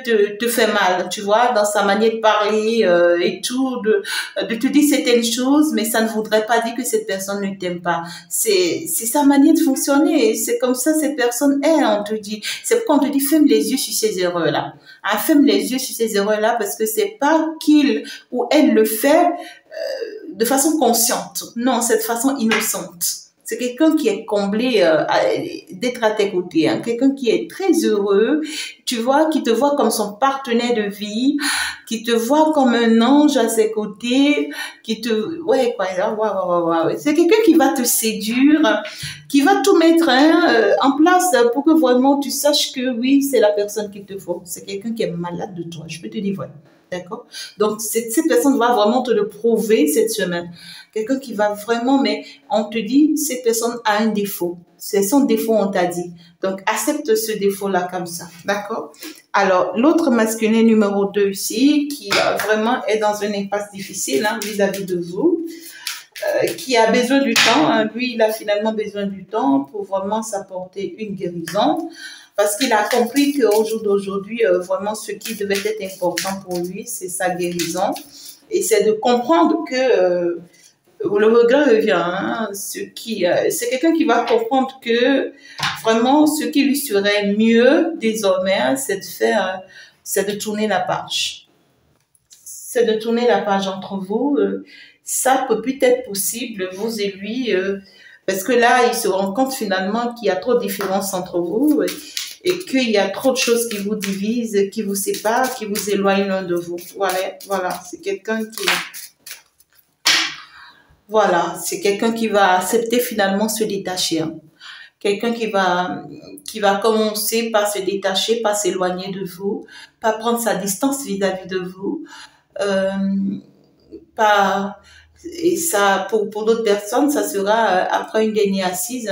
Speaker 1: te faire mal, tu vois, dans sa manière de parler et tout, de te dire certaines choses, mais ça ne voudrait pas dire que cette personne ne t'aime pas. C'est sa manière de fonctionner, c'est comme ça cette personne est, on te dit. C'est pourquoi on te dit, ferme les yeux sur ces erreurs-là. Hein, ferme les yeux sur ces erreurs-là parce que c'est pas qu'il ou elle le fait de façon consciente. Non, c'est de façon innocente. C'est quelqu'un qui est comblé d'être à tes côtés, hein, quelqu'un qui est très heureux. tu vois, qui te voit comme son partenaire de vie, qui te voit comme un ange à ses côtés, qui te, ouais, quoi, c'est quelqu'un qui va te séduire, qui va tout mettre en place pour que vraiment tu saches que oui, c'est la personne qu'il te faut. C'est quelqu'un qui est malade de toi, je peux te dire voilà. D'accord? Donc, cette personne va vraiment te le prouver cette semaine. Quelqu'un qui va vraiment, mais on te dit, cette personne a un défaut. C'est son défaut, on t'a dit. Donc, accepte ce défaut-là comme ça. D'accord? Alors, l'autre masculin numéro 2 ici, qui vraiment est dans une impasse difficile vis-à-vis de vous, qui a besoin du temps. Lui, il a finalement besoin du temps pour vraiment s'apporter une guérison. Parce qu'il a compris qu'au jour d'aujourd'hui, vraiment, ce qui devait être important pour lui, c'est sa guérison. Et c'est de comprendre que le regret revient. C'est quelqu'un qui va comprendre que vraiment, ce qui lui serait mieux désormais, c'est de tourner la page. C'est de tourner la page entre vous. Ça peut plus être possible, vous et lui, parce que là, il se rend compte finalement qu'il y a trop de différences entre vous. Et qu'il y a trop de choses qui vous divisent, qui vous séparent, qui vous éloignent l'un de vous. Voilà, c'est quelqu'un qui... Voilà, c'est quelqu'un qui va accepter finalement se détacher. Quelqu'un qui va commencer par se détacher, par s'éloigner de vous, par prendre sa distance vis-à-vis de vous, et ça, pour d'autres personnes, ça sera après une dernière assise.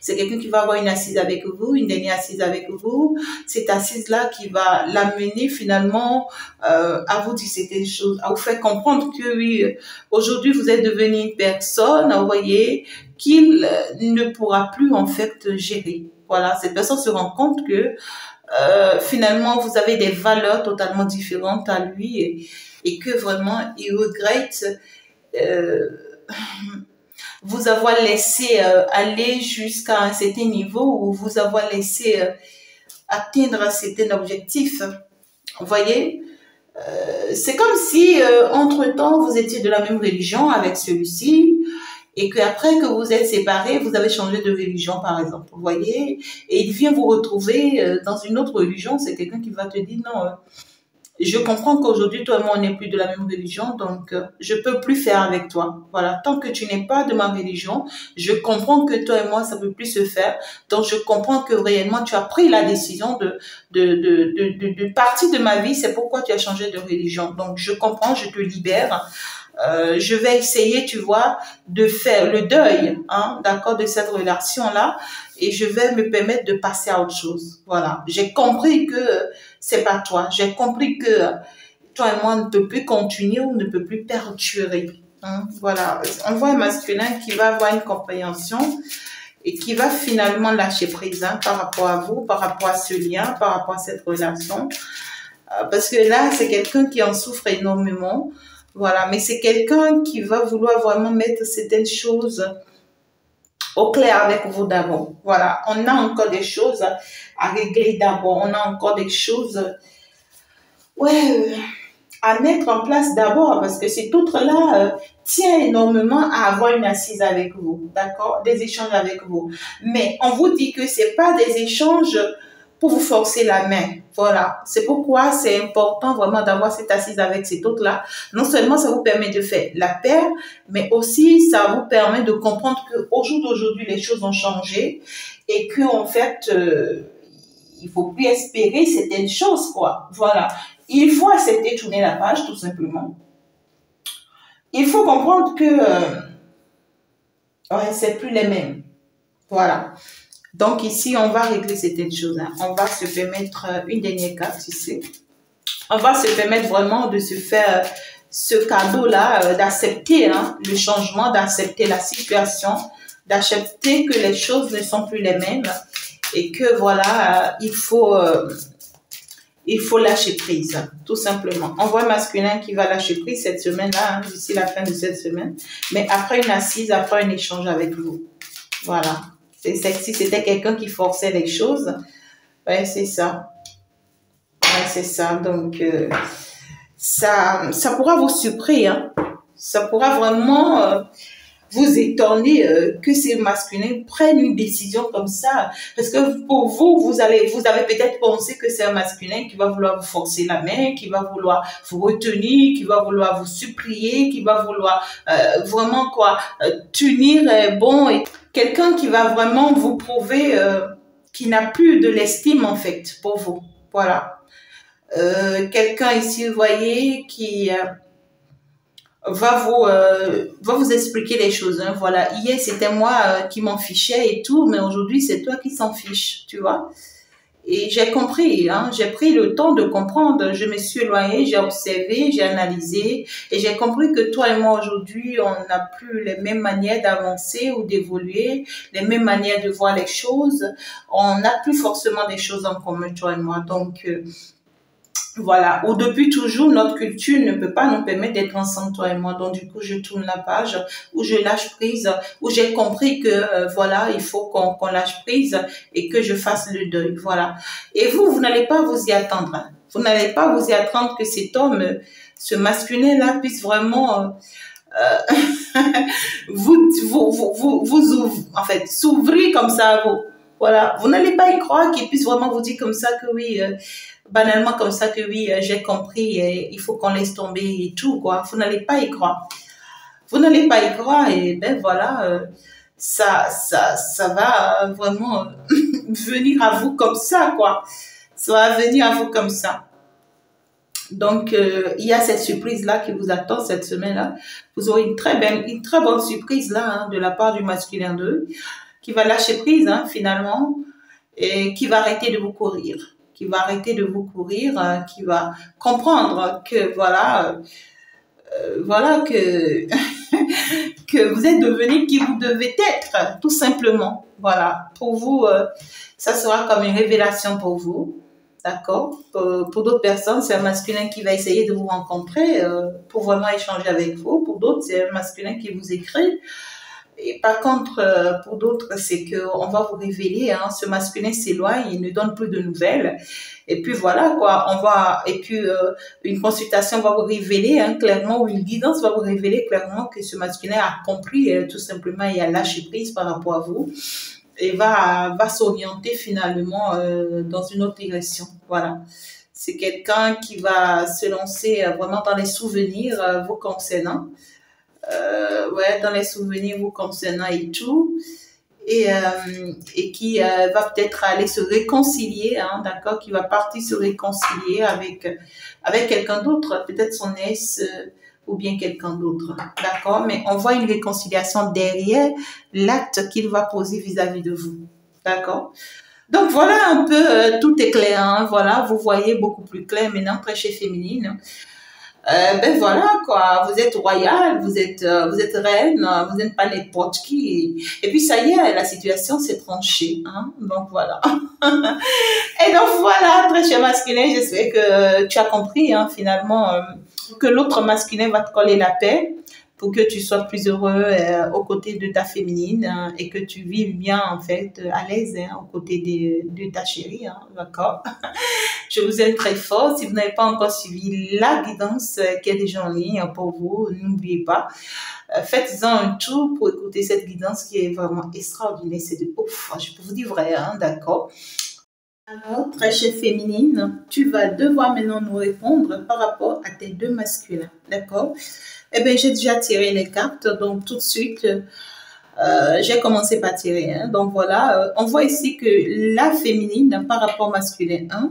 Speaker 1: C'est quelqu'un qui va avoir une assise avec vous, une dernière assise avec vous. Cette assise-là qui va l'amener finalement à vous dire certaines choses, à vous faire comprendre que oui, aujourd'hui vous êtes devenu une personne, vous voyez, qu'il ne pourra plus en fait gérer. Voilà, cette personne se rend compte que finalement vous avez des valeurs totalement différentes à lui et que vraiment il regrette vous avoir laissé aller jusqu'à un certain niveau ou vous avoir laissé atteindre un certain objectif. Vous voyez, c'est comme si entre-temps vous étiez de la même religion avec celui-ci et qu'après que vous êtes séparés, vous avez changé de religion par exemple. Vous voyez, et il vient vous retrouver dans une autre religion. C'est quelqu'un qui va te dire non. Je comprends qu'aujourd'hui, toi et moi, on n'est plus de la même religion, donc je peux plus faire avec toi. Voilà, tant que tu n'es pas de ma religion, je comprends que toi et moi, ça peut plus se faire. Donc, je comprends que réellement, tu as pris la décision de partir de ma vie. C'est pourquoi tu as changé de religion. Donc, je comprends, je te libère. Je vais essayer, tu vois, de faire le deuil, d'accord, de cette relation-là, et je vais me permettre de passer à autre chose. Voilà, j'ai compris que c'est pas toi. J'ai compris que toi et moi ne peut plus continuer ou ne peut plus perdurer. Voilà, on voit un masculin qui va avoir une compréhension et qui va finalement lâcher prise par rapport à vous, par rapport à ce lien, par rapport à cette relation, parce que là, c'est quelqu'un qui en souffre énormément. Voilà, mais c'est quelqu'un qui va vouloir vraiment mettre certaines choses au clair avec vous d'abord. Voilà, on a encore des choses à régler d'abord. On a encore des choses à mettre en place d'abord parce que cet autre-là tient énormément à avoir une assise avec vous, d'accord? Des échanges avec vous. Mais on vous dit que c'est pas des échanges pour vous forcer la main. Voilà. C'est pourquoi c'est important vraiment d'avoir cette assise avec cet autre-là. Non seulement ça vous permet de faire la paix, mais aussi ça vous permet de comprendre qu'au jour d'aujourd'hui, les choses ont changé et qu'en fait, il faut plus espérer certaines choses, quoi. Voilà. Il faut accepter tourner la page, tout simplement. Il faut comprendre que c'est plus les mêmes. Voilà. Donc ici, on va régler certaines choses. On va se permettre une dernière carte ici. On va se permettre vraiment de se faire ce cadeau-là, d'accepter le changement, d'accepter la situation, d'accepter que les choses ne sont plus les mêmes et que voilà, il faut lâcher prise, tout simplement. On voit un masculin qui va lâcher prise cette semaine-là, d'ici la fin de cette semaine, mais après une assise, après un échange avec vous. Voilà. Si c'était quelqu'un qui forçait les choses, ouais, c'est ça. Ouais, c'est ça. Donc, ça pourra vous surprendre. Ça pourra vraiment vous étonner que ces masculins prennent une décision comme ça. Parce que pour vous, vous avez peut-être pensé que c'est un masculin qui va vouloir vous forcer la main, qui va vouloir vous retenir, qui va vouloir vous supplier, qui va vouloir vraiment tenir bon. Et quelqu'un qui va vraiment vous prouver qu'il n'a plus de l'estime en fait pour vous. Voilà. Quelqu'un ici, vous voyez, qui va vous expliquer les choses. Hein, voilà. Hier, c'était moi qui m'en fichais et tout, mais aujourd'hui, c'est toi qui s'en fiche, tu vois. Et j'ai compris, hein, j'ai pris le temps de comprendre, je me suis éloignée, j'ai observé, j'ai analysé et j'ai compris que toi et moi aujourd'hui, on n'a plus les mêmes manières d'avancer ou d'évoluer, les mêmes manières de voir les choses. On n'a plus forcément des choses en commun, toi et moi. Donc, voilà, ou depuis toujours, notre culture ne peut pas nous permettre d'être ensemble, toi et moi. Donc, du coup, je tourne la page, où je lâche prise, où j'ai compris que, voilà, il faut qu'on lâche prise et que je fasse le deuil. Voilà. Et vous n'allez pas vous y attendre. Hein. Vous n'allez pas vous y attendre que cet homme, ce masculin-là, puisse vraiment en fait, s'ouvrir comme ça à vous. Voilà. Vous n'allez pas y croire qu'il puisse vraiment vous dire comme ça que oui, banalement comme ça que oui, j'ai compris, il faut qu'on laisse tomber et tout, quoi. Vous n'allez pas y croire. Vous n'allez pas y croire et ben voilà, ça va vraiment venir à vous comme ça, quoi. Ça va venir à vous comme ça. Donc, il y a cette surprise-là qui vous attend cette semaine-là. Vous aurez une très bonne surprise là, hein, de la part du masculin 2, qui va lâcher prise, hein, finalement, et qui va arrêter de vous courir. Qui va arrêter de vous courir, qui va comprendre que voilà que que vous êtes devenu qui vous devez être, tout simplement. Voilà, pour vous, ça sera comme une révélation pour vous, d'accord. Pour d'autres personnes, c'est un masculin qui va essayer de vous rencontrer pour vraiment échanger avec vous. Pour d'autres, c'est un masculin qui vous écrit. Et par contre, pour d'autres, c'est qu'on va vous révéler, hein, ce masculin s'éloigne, il ne donne plus de nouvelles. Et puis voilà, quoi, et puis une consultation va vous révéler, hein, clairement, ou une guidance va vous révéler clairement que ce masculin a compris, tout simplement, et a lâché prise par rapport à vous. Et va s'orienter finalement dans une autre direction. Voilà. C'est quelqu'un qui va se lancer vraiment dans les souvenirs vous concernant. Ouais, dans les souvenirs vous concernant et tout, et qui va peut-être aller se réconcilier, hein, d'accord, qui va partir se réconcilier avec quelqu'un d'autre, peut-être son ex ou bien quelqu'un d'autre, d'accord, mais on voit une réconciliation derrière l'acte qu'il va poser vis-à-vis de vous, d'accord. Donc voilà un peu, tout est clair, hein, voilà, vous voyez beaucoup plus clair maintenant, très chez féminine. Ben voilà, quoi, vous êtes royale, vous êtes reine, vous n'êtes pas n'importe qui. Et puis ça y est, la situation s'est tranchée, hein, donc voilà. Et donc voilà, très cher masculin, j'espère que tu as compris, hein, finalement, que l'autre masculin va te coller la paix pour que tu sois plus heureux aux côtés de ta féminine, hein, et que tu vives bien, en fait, à l'aise, hein, aux côtés de ta chérie, hein, d'accord. Je vous aime très fort. Si vous n'avez pas encore suivi la guidance qui est déjà en ligne pour vous, n'oubliez pas, faites-en un tour pour écouter cette guidance qui est vraiment extraordinaire. C'est de ouf, je peux vous dire vrai, hein, d'accord. Alors, très chère féminine, tu vas devoir maintenant nous répondre par rapport à tes deux masculins, d'accord? Eh bien, j'ai déjà tiré les cartes, donc tout de suite, j'ai commencé par tirer. Hein. Donc voilà, on voit ici que la féminine par rapport au masculin 1,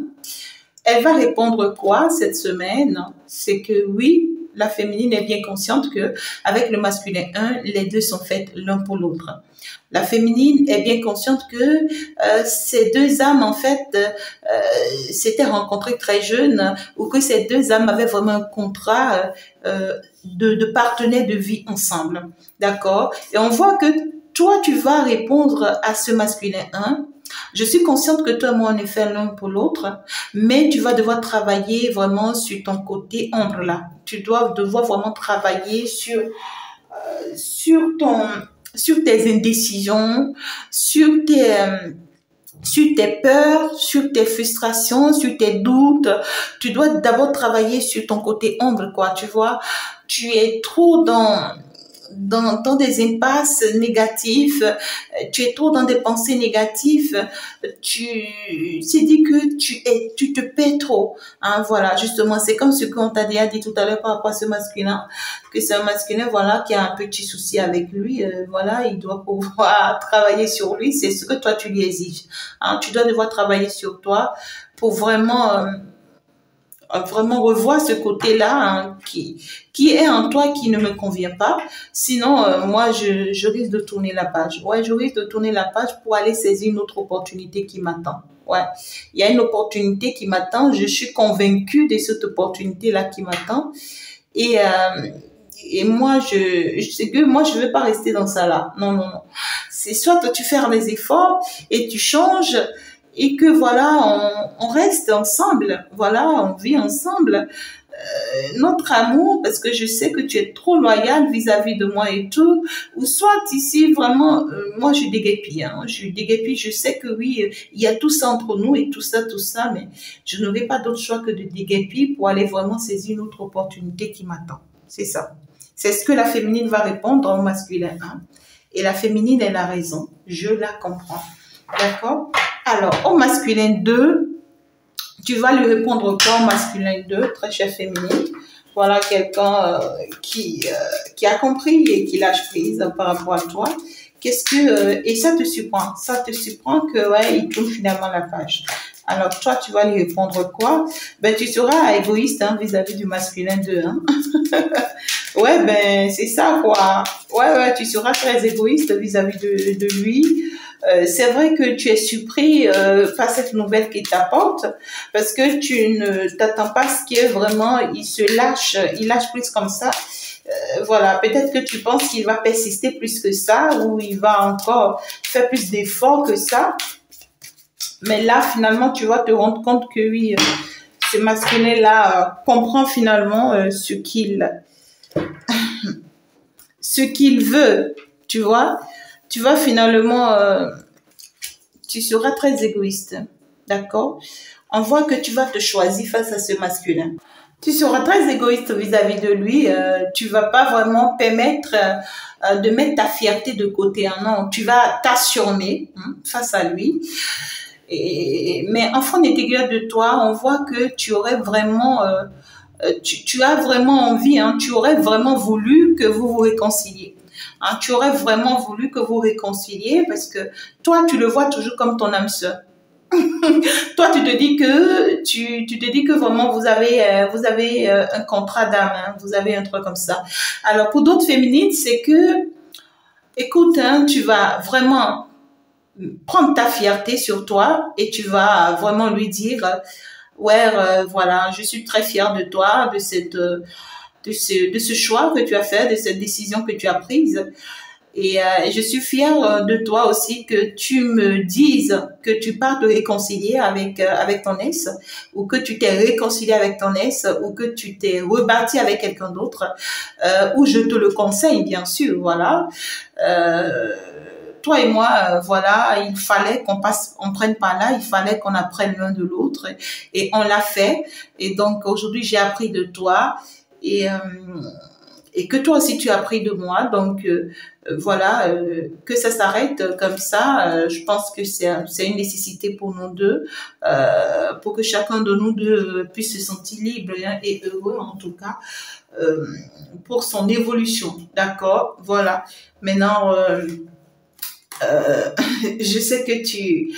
Speaker 1: elle va répondre quoi cette semaine? C'est que oui, la féminine est bien consciente que avec le masculin 1, les deux sont faits l'un pour l'autre. La féminine est bien consciente que ces deux âmes, en fait, s'étaient rencontrées très jeunes, ou que ces deux âmes avaient vraiment un contrat de partenaires de vie ensemble. D'accord? Et on voit que toi, tu vas répondre à ce masculin 1. Je suis consciente que toi et moi, on est fait l'un pour l'autre, mais tu vas devoir travailler vraiment sur ton côté ombre là. Tu dois devoir vraiment travailler sur tes indécisions, sur tes peurs, sur tes frustrations, sur tes doutes. Tu dois d'abord travailler sur ton côté ombre, quoi, tu vois. Tu es trop dans dans des impasses négatives, tu es trop dans des pensées négatives, c'est dit que tu te paies trop. Hein, voilà, justement, c'est comme ce qu'on t'a déjà dit tout à l'heure par rapport à ce masculin, que c'est un masculin, voilà, qui a un petit souci avec lui, voilà, il doit pouvoir travailler sur lui, c'est ce que toi tu lui exiges. Hein, tu dois devoir travailler sur toi pour vraiment revoir ce côté-là, hein, qui est en toi qui ne me convient pas. Sinon, moi, je risque de tourner la page. Ouais, je risque de tourner la page pour aller saisir une autre opportunité qui m'attend. Ouais, il y a une opportunité qui m'attend. Je suis convaincue de cette opportunité-là qui m'attend. Et, euh, et moi, je sais que moi, je ne veux pas rester dans ça là. Non, non, non. C'est soit tu fais des efforts et tu changes, et que voilà, on reste ensemble, voilà, on vit ensemble. Notre amour, parce que je sais que tu es trop loyal vis-à-vis de moi et tout, ou soit ici vraiment, moi je déguépille, hein, je déguépille, je sais que oui, il y a tout ça entre nous et tout ça, mais je n'aurai pas d'autre choix que de déguépiller pour aller vraiment saisir une autre opportunité qui m'attend. C'est ça. C'est ce que la féminine va répondre au masculin. Hein. Et la féminine, elle a raison. Je la comprends. D'accord? Alors, au masculin 2, tu vas lui répondre quoi au masculin 2, très chère féminine? Voilà quelqu'un qui a compris et qui lâche prise par rapport à toi. Et ça te surprend que, ouais, il tourne finalement la page. Alors, toi, tu vas lui répondre quoi? Ben, tu seras égoïste, hein, vis-à-vis du masculin 2, hein. Ouais, ben, c'est ça, quoi. Ouais, tu seras très égoïste vis-à-vis de lui. C'est vrai que tu es surpris face à cette nouvelle qu'il t'apporte parce que tu ne t'attends pas à ce qu'il est vraiment, il lâche plus comme ça. Voilà, peut-être que tu penses qu'il va persister plus que ça ou il va encore faire plus d'efforts que ça. Mais là, finalement, tu vas te rendre compte que oui, ce masculin-là comprend finalement ce qu'il veut, tu vois. Tu vas finalement, tu seras très égoïste, d'accord? On voit que tu vas te choisir face à ce masculin. Tu seras très égoïste vis-à-vis de lui. Tu vas pas vraiment permettre de mettre ta fierté de côté. Hein, non, tu vas t'assumer face à lui. Mais en fond intérieur de toi, on voit que tu aurais vraiment, tu as vraiment envie, hein, tu aurais vraiment voulu que vous vous réconciliez. Hein, tu aurais vraiment voulu que vous réconciliez parce que toi, tu le vois toujours comme ton âme sœur. Toi, tu te dis que vraiment vous avez un contrat d'âme, hein, vous avez un truc comme ça. Alors pour d'autres féminines, c'est que, écoute, hein, tu vas vraiment prendre ta fierté sur toi et tu vas vraiment lui dire, ouais, voilà, je suis très fière de toi, de ce choix que tu as fait, de cette décision que tu as prise. Et je suis fière de toi aussi que tu me dises que tu pars te réconcilier avec ton ex ou que tu t'es réconcilié avec ton ex ou que tu t'es rebâti avec quelqu'un d'autre ou je te le conseille bien sûr, voilà. Toi et moi, voilà, il fallait on prenne par là, il fallait qu'on apprenne l'un de l'autre et on l'a fait. Et donc aujourd'hui, j'ai appris de toi et que toi aussi tu as appris de moi. Donc voilà, que ça s'arrête comme ça. Je pense que c'est une nécessité pour nous deux, pour que chacun de nous deux puisse se sentir libre hein, et heureux en tout cas pour son évolution. D'accord, voilà. Maintenant. Je sais que tu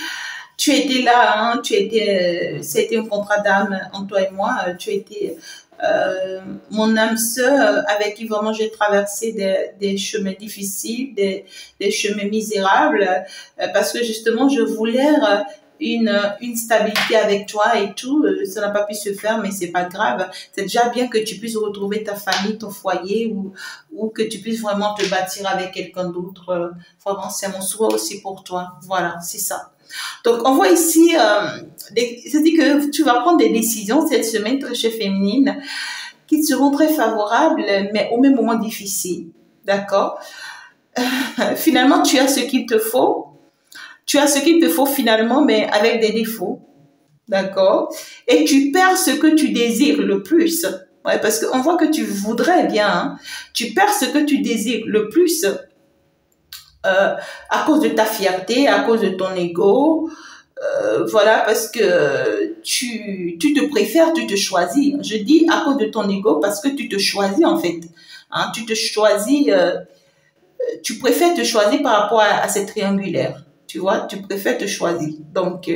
Speaker 1: étais là, hein, c'était un contrat d'âme entre toi et moi, tu étais mon âme sœur avec qui vraiment j'ai traversé des chemins difficiles, des chemins misérables, parce que justement je voulais une stabilité avec toi et tout, ça n'a pas pu se faire, mais c'est pas grave. C'est déjà bien que tu puisses retrouver ta famille, ton foyer, ou que tu puisses vraiment te bâtir avec quelqu'un d'autre. Vraiment, c'est mon souhait aussi pour toi. Voilà, c'est ça. Donc, on voit ici, c'est-à-dire que tu vas prendre des décisions cette semaine, très chère féminine, qui seront très favorables, mais au même moment difficiles. D'accord? Finalement, tu as ce qu'il te faut. Tu as ce qu'il te faut finalement, mais avec des défauts. D'accord? Et tu perds ce que tu désires le plus. Ouais, parce qu'on voit que tu voudrais bien, hein. Tu perds ce que tu désires le plus à cause de ta fierté, à cause de ton ego. Voilà, parce que tu te préfères, tu te choisis. Je dis à cause de ton ego parce que tu te choisis en fait. Hein, tu te choisis, tu préfères te choisir par rapport à cette triangulaire. Tu vois, tu préfères te choisir. Donc,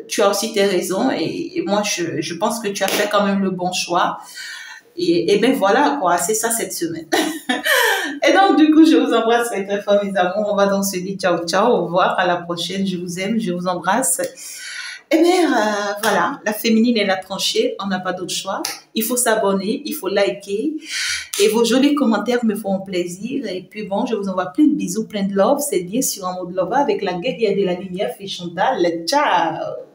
Speaker 1: tu as aussi tes raisons et moi, je pense que tu as fait quand même le bon choix. Et ben voilà, quoi, c'est ça cette semaine. Et donc, du coup, je vous embrasse très très fort, mes amours. On va donc se dire ciao, ciao, au revoir, à la prochaine. Je vous aime, je vous embrasse. Eh bien, voilà, la féminine est la tranchée, on n'a pas d'autre choix. Il faut s'abonner, il faut liker. Et vos jolis commentaires me feront plaisir. Et puis bon, je vous envoie plein de bisous, plein de love. C'est bien sur un mode love avec la guerrière de la lumière, Fée Chantal. Ciao!